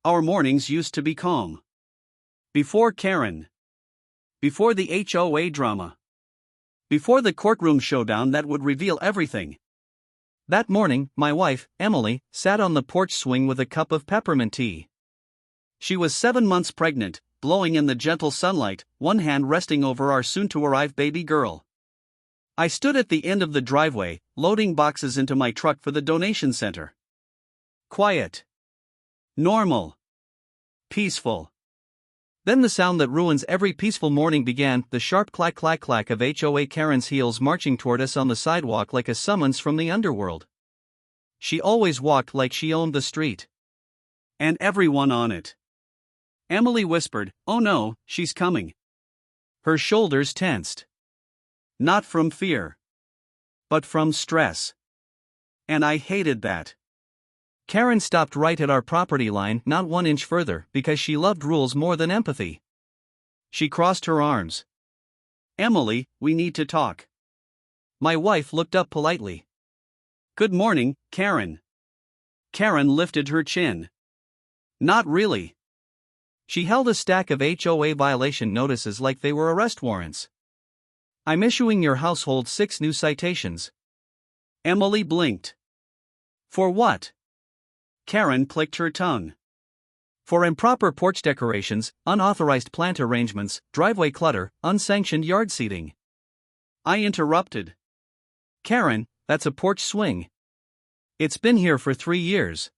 our mornings used to be calm. Before Karen. Before the HOA drama. Before the courtroom showdown that would reveal everything. That morning, my wife, Emily, sat on the porch swing with a cup of peppermint tea. She was 7 months pregnant, blowing in the gentle sunlight, one hand resting over our soon-to-arrive baby girl. I stood at the end of the driveway, loading boxes into my truck for the donation center. Quiet. Normal. Peaceful. Then the sound that ruins every peaceful morning began, the sharp clack-clack-clack of HOA Karen's heels marching toward us on the sidewalk like a summons from the underworld. She always walked like she owned the street. And everyone on it. Emily whispered, "Oh no, she's coming." Her shoulders tensed. Not from fear. But from stress. And I hated that. Karen stopped right at our property line, not 1 inch further, because she loved rules more than empathy. She crossed her arms. "Emily, we need to talk." My wife looked up politely. "Good morning, Karen." Karen lifted her chin. "Not really." She held a stack of HOA violation notices like they were arrest warrants. "I'm issuing your household 6 new citations." Emily blinked. "For what?" Karen clicked her tongue. "For improper porch decorations, unauthorized plant arrangements, driveway clutter, unsanctioned yard seating." I interrupted. "Karen, that's a porch swing. It's been here for 3 years."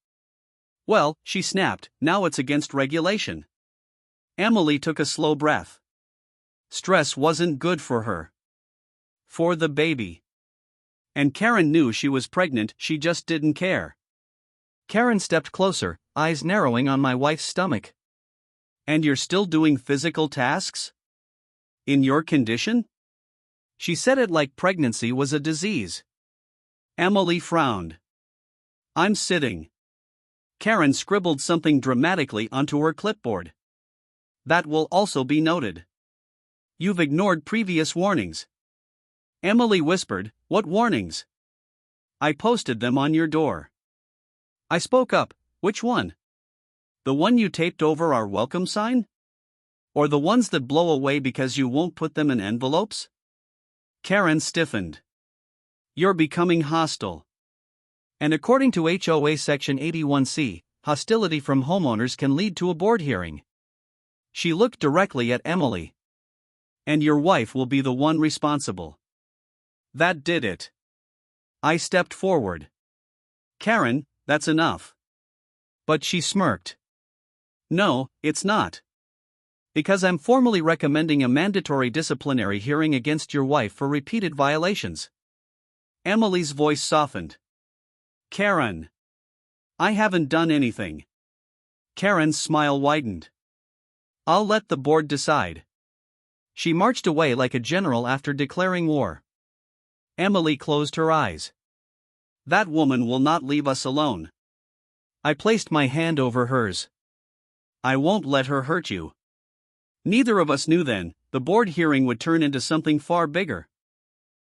"Well," she snapped, "now it's against regulation." Emily took a slow breath. Stress wasn't good for her. For the baby. And Karen knew she was pregnant, she just didn't care. Karen stepped closer, eyes narrowing on my wife's stomach. "And you're still doing physical tasks? In your condition?" She said it like pregnancy was a disease. Emily frowned. "I'm sitting." Karen scribbled something dramatically onto her clipboard. "That will also be noted. You've ignored previous warnings." Emily whispered, "What warnings?" "I posted them on your door." I spoke up, "Which one? The one you taped over our welcome sign? Or the ones that blow away because you won't put them in envelopes?" Karen stiffened. "You're becoming hostile. And according to HOA Section 81C, hostility from homeowners can lead to a board hearing." She looked directly at Emily. "And your wife will be the one responsible." That did it. I stepped forward. "Karen, that's enough." But she smirked. "No, it's not. Because I'm formally recommending a mandatory disciplinary hearing against your wife for repeated violations." Emily's voice softened. "Karen. I haven't done anything." Karen's smile widened. "I'll let the board decide." She marched away like a general after declaring war. Emily closed her eyes. "That woman will not leave us alone." I placed my hand over hers. "I won't let her hurt you." Neither of us knew then, the board hearing would turn into something far bigger.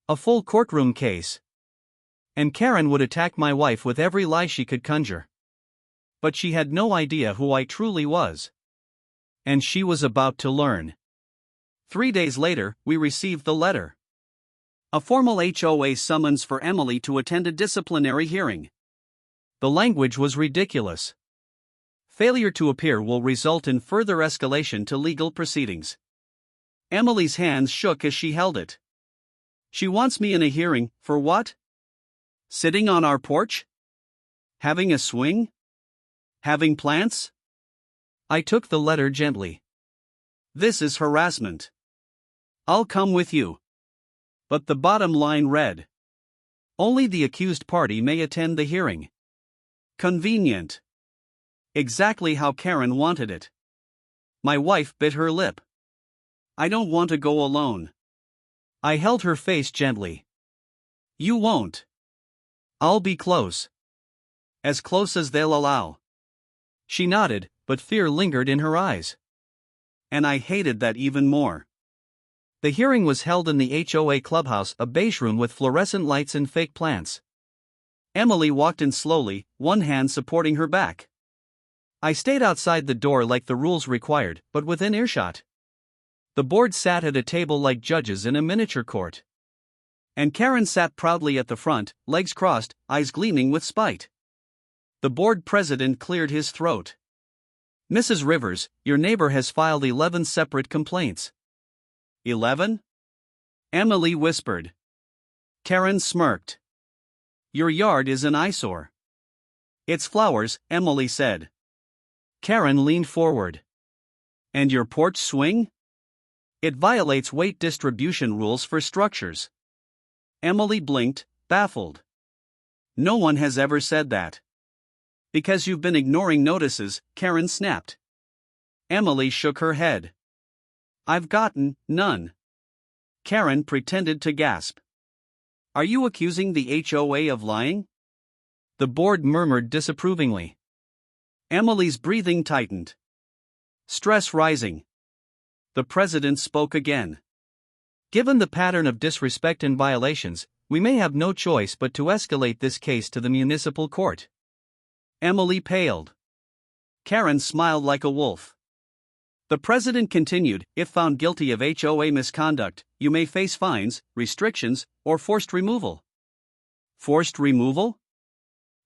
A full courtroom case. And Karen would attack my wife with every lie she could conjure. But she had no idea who I truly was. And she was about to learn. 3 days later, we received the letter. A formal HOA summons for Emily to attend a disciplinary hearing. The language was ridiculous. Failure to appear will result in further escalation to legal proceedings. Emily's hands shook as she held it. "She wants me in a hearing, for what? Sitting on our porch? Having a swing? Having plants?" I took the letter gently. "This is harassment. I'll come with you." But the bottom line read, "Only the accused party may attend the hearing." Convenient. Exactly how Karen wanted it. My wife bit her lip. "I don't want to go alone." I held her face gently. "You won't. I'll be close. As close as they'll allow." She nodded, but fear lingered in her eyes. And I hated that even more. The hearing was held in the HOA clubhouse, a beige room with fluorescent lights and fake plants. Emily walked in slowly, one hand supporting her back. I stayed outside the door like the rules required, but within earshot. The board sat at a table like judges in a miniature court. And Karen sat proudly at the front, legs crossed, eyes gleaming with spite. The board president cleared his throat. Mrs. Rivers, your neighbor has filed 11 separate complaints. 11? Emily whispered. Karen smirked. Your yard is an eyesore. It's flowers, Emily said. Karen leaned forward. And your porch swing? It violates weight distribution rules for structures. Emily blinked, baffled. No one has ever said that. Because you've been ignoring notices, Karen snapped. Emily shook her head. I've gotten none. Karen pretended to gasp. Are you accusing the HOA of lying? The board murmured disapprovingly. Emily's breathing tightened. Stress rising. The president spoke again. Given the pattern of disrespect and violations, we may have no choice but to escalate this case to the municipal court. Emily paled. Karen smiled like a wolf. The president continued, if found guilty of HOA misconduct, you may face fines, restrictions, or forced removal. Forced removal?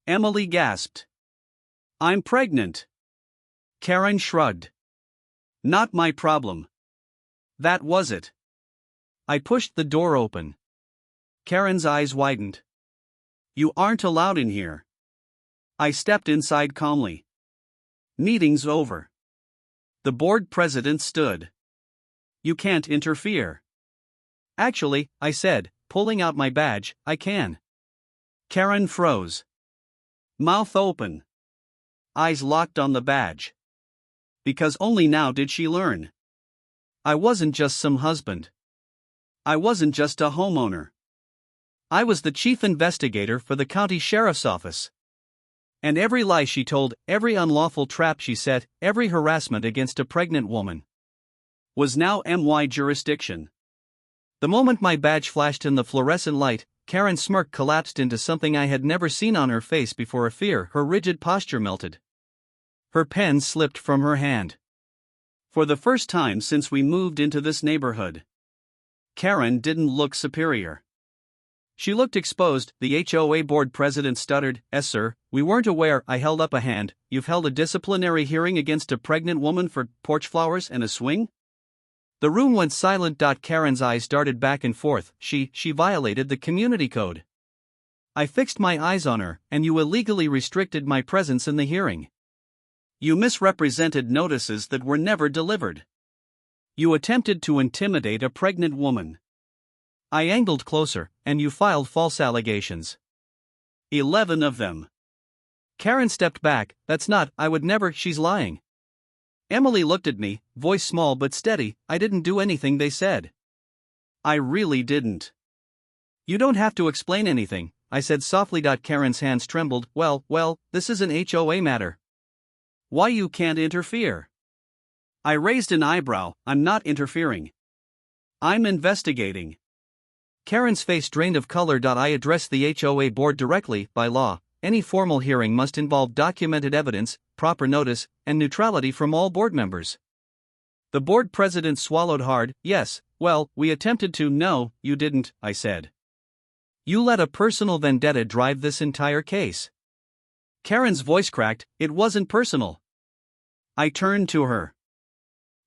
Emily gasped. I'm pregnant. Karen shrugged. Not my problem. That was it. I pushed the door open. Karen's eyes widened. You aren't allowed in here. I stepped inside calmly. Meeting's over. The board president stood. You can't interfere. Actually, I said, pulling out my badge, I can. Karen froze. Mouth open. Eyes locked on the badge. Because only now did she learn. I wasn't just some husband. I wasn't just a homeowner. I was the chief investigator for the county sheriff's office. And every lie she told, every unlawful trap she set, every harassment against a pregnant woman was now MY jurisdiction. The moment my badge flashed in the fluorescent light, Karen's smirk collapsed into something I had never seen on her face before. A fear, her rigid posture melted. Her pen slipped from her hand. For the first time since we moved into this neighborhood, Karen didn't look superior. She looked exposed. The HOA board president stuttered, "Yes, sir, we weren't aware." I held up a hand. You've held a disciplinary hearing against a pregnant woman for porch flowers and a swing? The room went silent. Karen's eyes darted back and forth. She violated the community code. I fixed my eyes on her, and you illegally restricted my presence in the hearing. You misrepresented notices that were never delivered. You attempted to intimidate a pregnant woman. I angled closer, and you filed false allegations. 11 of them. Karen stepped back. That's not, I would never, she's lying. Emily looked at me, voice small but steady. I didn't do anything they said. I really didn't. You don't have to explain anything, I said softly. Karen's hands trembled. Well, this is an HOA matter. Why you can't interfere? I raised an eyebrow. I'm not interfering. I'm investigating. Karen's face drained of color. I addressed the HOA board directly. By law, any formal hearing must involve documented evidence, proper notice, and neutrality from all board members. The board president swallowed hard. Yes, well, we attempted to. No, you didn't, I said. You let a personal vendetta drive this entire case. Karen's voice cracked. It wasn't personal. I turned to her.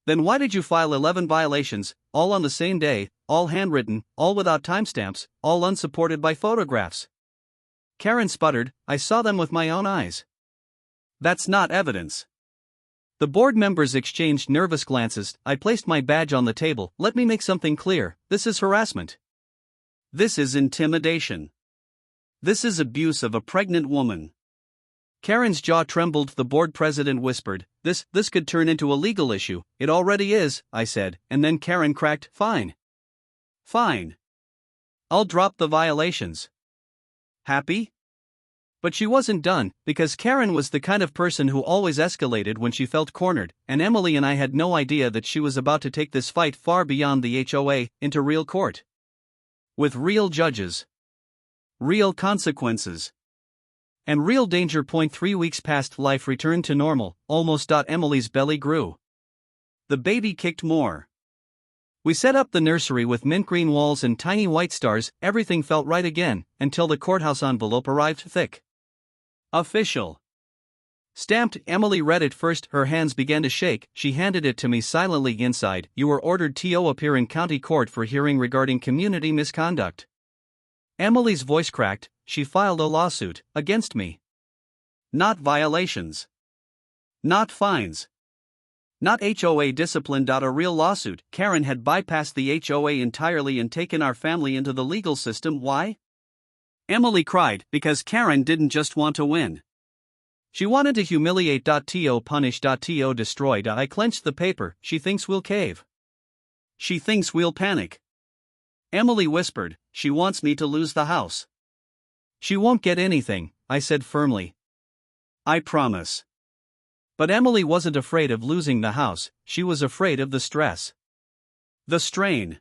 Then why did you file 11 violations, all on the same day, all handwritten, all without timestamps, all unsupported by photographs? Karen sputtered. I saw them with my own eyes. That's not evidence. The board members exchanged nervous glances. I placed my badge on the table. Let me make something clear. This is harassment. This is intimidation. This is abuse of a pregnant woman. Karen's jaw trembled. The board president whispered, This could turn into a legal issue. It already is, I said, and then Karen cracked, Fine. I'll drop the violations. Happy? But she wasn't done, because Karen was the kind of person who always escalated when she felt cornered, and Emily and I had no idea that she was about to take this fight far beyond the HOA, into real court. With real judges. Real consequences. And real danger. 3 weeks passed, life returned to normal, almost. Emily's belly grew. The baby kicked more. We set up the nursery with mint green walls and tiny white stars. Everything felt right again, until the courthouse envelope arrived, thick. Official. Stamped. Emily read it first, her hands began to shake. She handed it to me silently. Inside, you were ordered to appear in county court for hearing regarding community misconduct. Emily's voice cracked. She filed a lawsuit against me. Not violations. Not fines. Not HOA discipline. A real lawsuit. Karen had bypassed the HOA entirely and taken our family into the legal system. Why? Emily cried, because Karen didn't just want to win. She wanted to humiliate. To punish. To destroy. I clenched the paper. She thinks we'll cave. She thinks we'll panic. Emily whispered, she wants me to lose the house. She won't get anything, I said firmly. I promise. But Emily wasn't afraid of losing the house, she was afraid of the stress. The strain.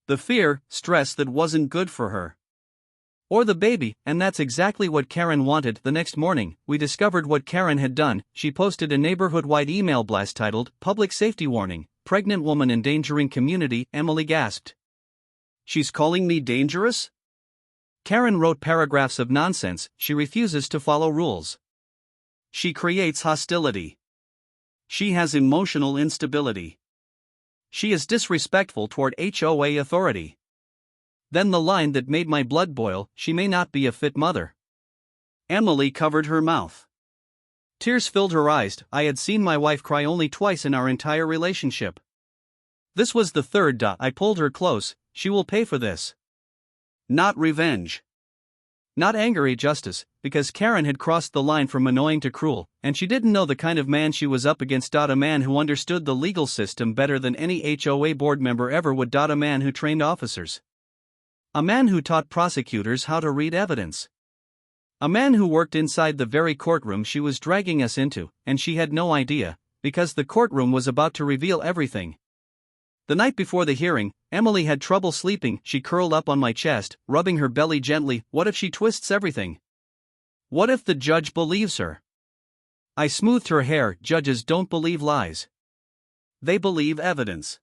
The fear, stress that wasn't good for her. Or the baby, and that's exactly what Karen wanted. The next morning, we discovered what Karen had done. She posted a neighborhood-wide email blast titled, Public Safety Warning, Pregnant Woman Endangering Community. Emily gasped. She's calling me dangerous? Karen wrote paragraphs of nonsense. She refuses to follow rules. She creates hostility. She has emotional instability. She is disrespectful toward HOA authority. Then the line that made my blood boil, she may not be a fit mother. Emily covered her mouth. Tears filled her eyes. I had seen my wife cry only twice in our entire relationship. This was the third. I pulled her close. She will pay for this. Not revenge. Not anger, justice, because Karen had crossed the line from annoying to cruel, and she didn't know the kind of man she was up against. A man who understood the legal system better than any HOA board member ever would. A man who trained officers. A man who taught prosecutors how to read evidence. A man who worked inside the very courtroom she was dragging us into, and she had no idea, because the courtroom was about to reveal everything. The night before the hearing, Emily had trouble sleeping. She curled up on my chest, rubbing her belly gently. What if she twists everything? What if the judge believes her? I smoothed her hair. Judges don't believe lies. They believe evidence.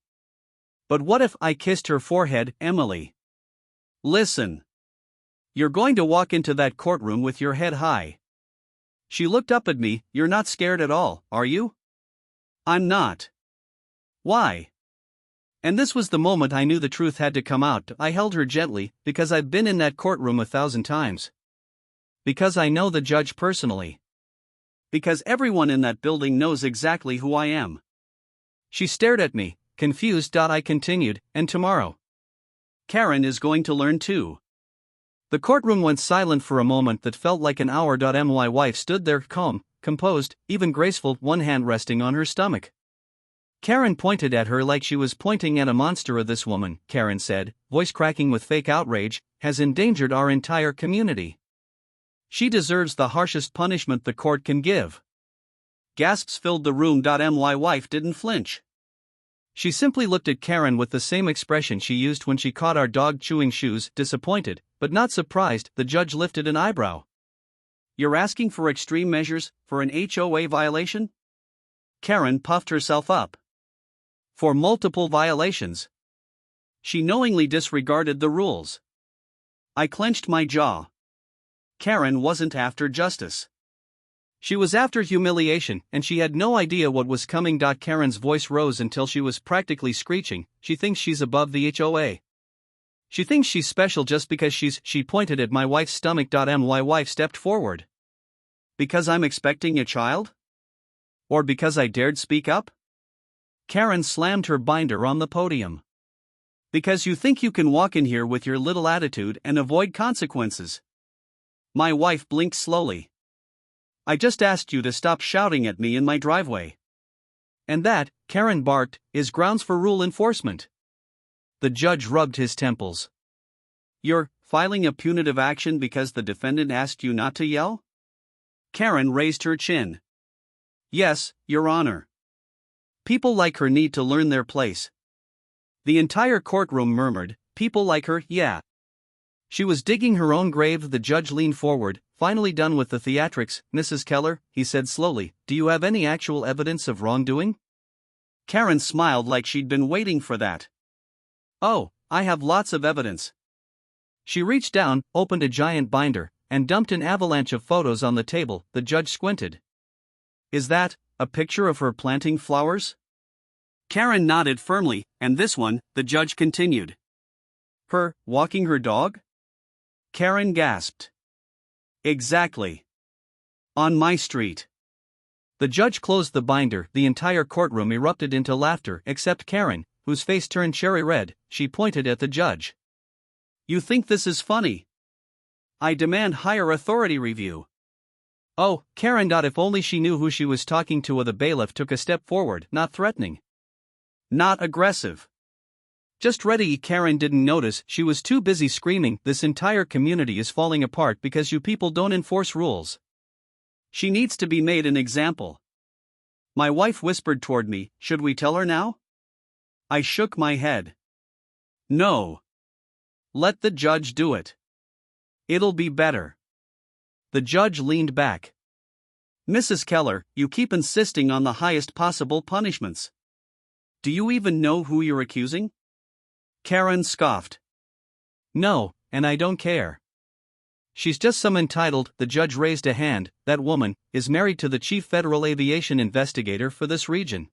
But what if I kissed her forehead? Emily. Listen. You're going to walk into that courtroom with your head high. She looked up at me. You're not scared at all, are you? I'm not. Why? And this was the moment I knew the truth had to come out. I held her gently, because I've been in that courtroom 1,000 times. Because I know the judge personally. Because everyone in that building knows exactly who I am. She stared at me, confused. I continued, and tomorrow. Karen is going to learn too. The courtroom went silent for a moment that felt like an hour. My wife stood there calm, composed, even graceful, one hand resting on her stomach. Karen pointed at her like she was pointing at a monster. This woman, Karen said, voice cracking with fake outrage, has endangered our entire community. She deserves the harshest punishment the court can give. Gasps filled the room. My wife didn't flinch. She simply looked at Karen with the same expression she used when she caught our dog chewing shoes, disappointed, but not surprised. The judge lifted an eyebrow. You're asking for extreme measures, for an HOA violation? Karen puffed herself up. For multiple violations. She knowingly disregarded the rules. I clenched my jaw. Karen wasn't after justice. She was after humiliation, and she had no idea what was coming. Karen's voice rose until she was practically screeching. She thinks she's above the HOA. She thinks she's special just because she pointed at my wife's stomach. My wife stepped forward. Because I'm expecting a child? Or because I dared speak up? Karen slammed her binder on the podium. Because you think you can walk in here with your little attitude and avoid consequences. My wife blinked slowly. I just asked you to stop shouting at me in my driveway. And that, Karen barked, is grounds for rule enforcement. The judge rubbed his temples. You're filing a punitive action because the defendant asked you not to yell? Karen raised her chin. Yes, Your Honor. People like her need to learn their place. The entire courtroom murmured, people like her, yeah. She was digging her own grave. The judge leaned forward, finally done with the theatrics. Mrs. Keller, he said slowly, do you have any actual evidence of wrongdoing? Karen smiled like she'd been waiting for that. Oh, I have lots of evidence. She reached down, opened a giant binder, and dumped an avalanche of photos on the table. The judge squinted. Is that a picture of her planting flowers? Karen nodded firmly, and this one, the judge continued. Her walking her dog? Karen gasped. Exactly. On my street. The judge closed the binder. The entire courtroom erupted into laughter except Karen, whose face turned cherry red. She pointed at the judge. You think this is funny? I demand higher authority review. Oh, Karen. If only she knew who she was talking to. The bailiff took a step forward, not threatening, not aggressive. Just ready. Karen didn't notice, she was too busy screaming, this entire community is falling apart because you people don't enforce rules. She needs to be made an example. My wife whispered toward me, should we tell her now? I shook my head. No. Let the judge do it. It'll be better. The judge leaned back. Mrs. Keller, you keep insisting on the highest possible punishments. Do you even know who you're accusing? Karen scoffed. No, and I don't care. She's just some entitled. The judge raised a hand. That woman is married to the chief federal aviation investigator for this region.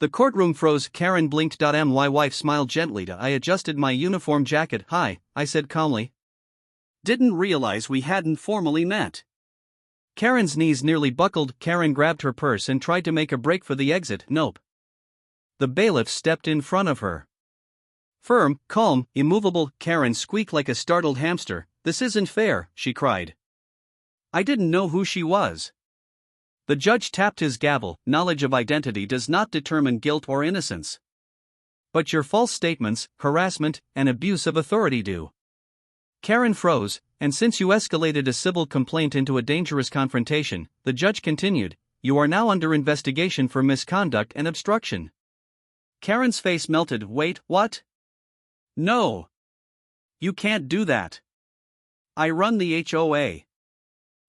The courtroom froze. Karen blinked. My wife smiled gently. I adjusted my uniform jacket. Hi, I said calmly. Didn't realize we hadn't formally met. Karen's knees nearly buckled. Karen grabbed her purse and tried to make a break for the exit. Nope. The bailiff stepped in front of her. Firm, calm, immovable. Karen squeaked like a startled hamster. This isn't fair, she cried. I didn't know who she was. The judge tapped his gavel. Knowledge of identity does not determine guilt or innocence. But your false statements, harassment, and abuse of authority do. Karen froze, and since you escalated a civil complaint into a dangerous confrontation, the judge continued, you are now under investigation for misconduct and obstruction. Karen's face melted. Wait, what? No. You can't do that. I run the HOA.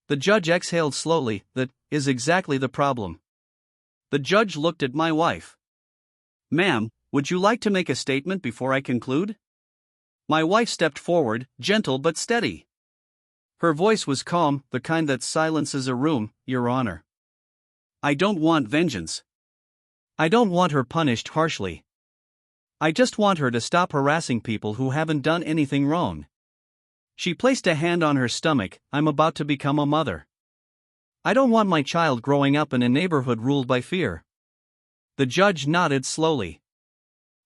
The judge exhaled slowly. That is exactly the problem. The judge looked at my wife. Ma'am, would you like to make a statement before I conclude? My wife stepped forward, gentle but steady. Her voice was calm, the kind that silences a room. Your Honor. I don't want vengeance. I don't want her punished harshly. I just want her to stop harassing people who haven't done anything wrong. She placed a hand on her stomach. I'm about to become a mother. I don't want my child growing up in a neighborhood ruled by fear. The judge nodded slowly.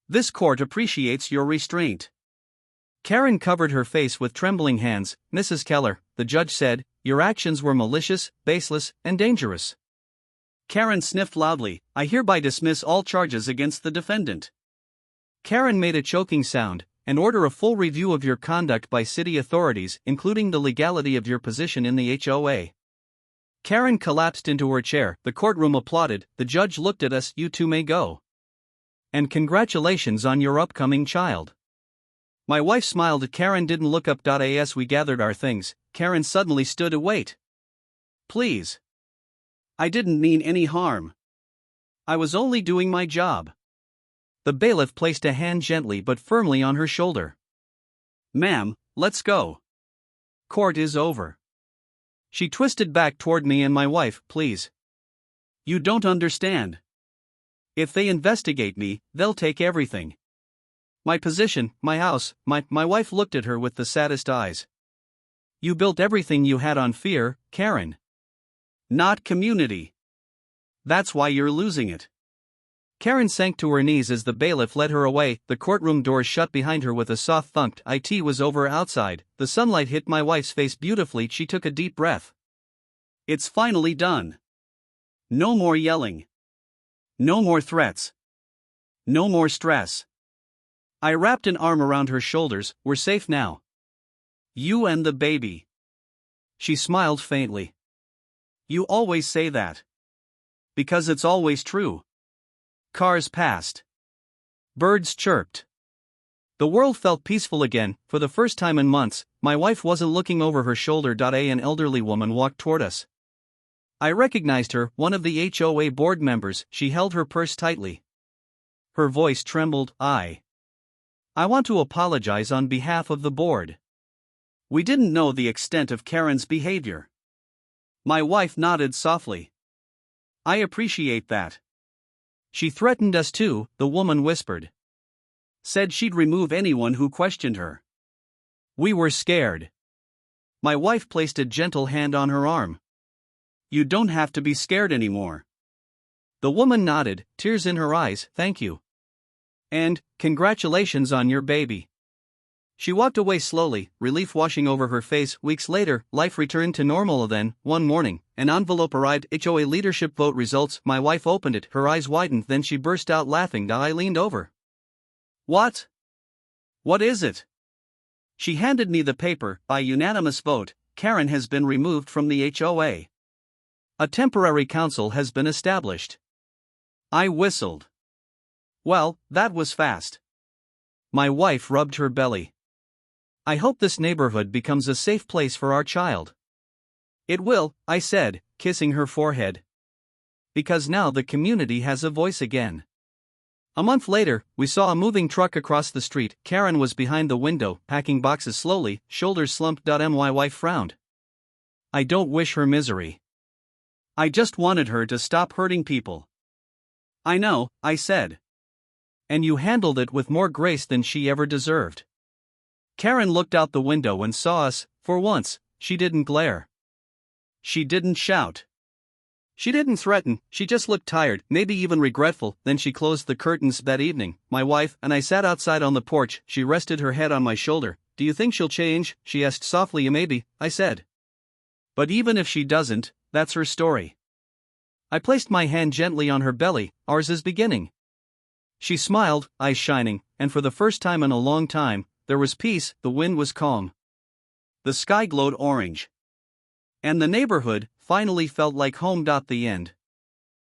This court appreciates your restraint. Karen covered her face with trembling hands. Mrs. Keller, the judge said, your actions were malicious, baseless, and dangerous. Karen sniffed loudly. I hereby dismiss all charges against the defendant. Karen made a choking sound, and order a full review of your conduct by city authorities, including the legality of your position in the HOA. Karen collapsed into her chair. The courtroom applauded. The judge looked at us. You two may go. And congratulations on your upcoming child. My wife smiled. Karen didn't look up. As we gathered our things, Karen suddenly stood. Wait. Please. I didn't mean any harm. I was only doing my job. The bailiff placed a hand gently but firmly on her shoulder. Ma'am, let's go. Court is over. She twisted back toward me and my wife. Please. You don't understand. If they investigate me, they'll take everything. My position, my house, my wife looked at her with the saddest eyes. You built everything you had on fear, Karen. Not community. That's why you're losing it. Karen sank to her knees as the bailiff led her away. The courtroom doors shut behind her with a soft thunk. It was over outside. The sunlight hit my wife's face beautifully. She took a deep breath. It's finally done. No more yelling. No more threats. No more stress. I wrapped an arm around her shoulders. We're safe now. You and the baby. She smiled faintly. You always say that. Because it's always true. Cars passed. Birds chirped. The world felt peaceful again. For the first time in months, my wife wasn't looking over her shoulder. An elderly woman walked toward us. I recognized her, one of the HOA board members. She held her purse tightly. Her voice trembled. I want to apologize on behalf of the board. We didn't know the extent of Karen's behavior. My wife nodded softly. I appreciate that. She threatened us too, the woman whispered. Said she'd remove anyone who questioned her. We were scared. My wife placed a gentle hand on her arm. You don't have to be scared anymore. The woman nodded, tears in her eyes. Thank you. And, congratulations on your baby. She walked away slowly, relief washing over her face. Weeks later, life returned to normal. Then, one morning, an envelope arrived. HOA leadership vote results. My wife opened it, her eyes widened, then she burst out laughing. I leaned over. What? What is it? She handed me the paper. By unanimous vote, Karen has been removed from the HOA. A temporary council has been established. I whistled. Well, that was fast. My wife rubbed her belly. I hope this neighborhood becomes a safe place for our child. It will, I said, kissing her forehead. Because now the community has a voice again. A month later, we saw a moving truck across the street. Karen was behind the window, packing boxes slowly, shoulders slumped. My wife frowned. I don't wish her misery. I just wanted her to stop hurting people. I know, I said. And you handled it with more grace than she ever deserved. Karen looked out the window and saw us. For once, she didn't glare. She didn't shout. She didn't threaten, she just looked tired, maybe even regretful. Then she closed the curtains. That evening, my wife and I sat outside on the porch. She rested her head on my shoulder. Do you think she'll change? She asked softly. Maybe, I said. But even if she doesn't, that's her story. I placed my hand gently on her belly. Ours is beginning. She smiled, eyes shining, and for the first time in a long time, there was peace. The wind was calm. The sky glowed orange. And the neighborhood finally felt like home. The end.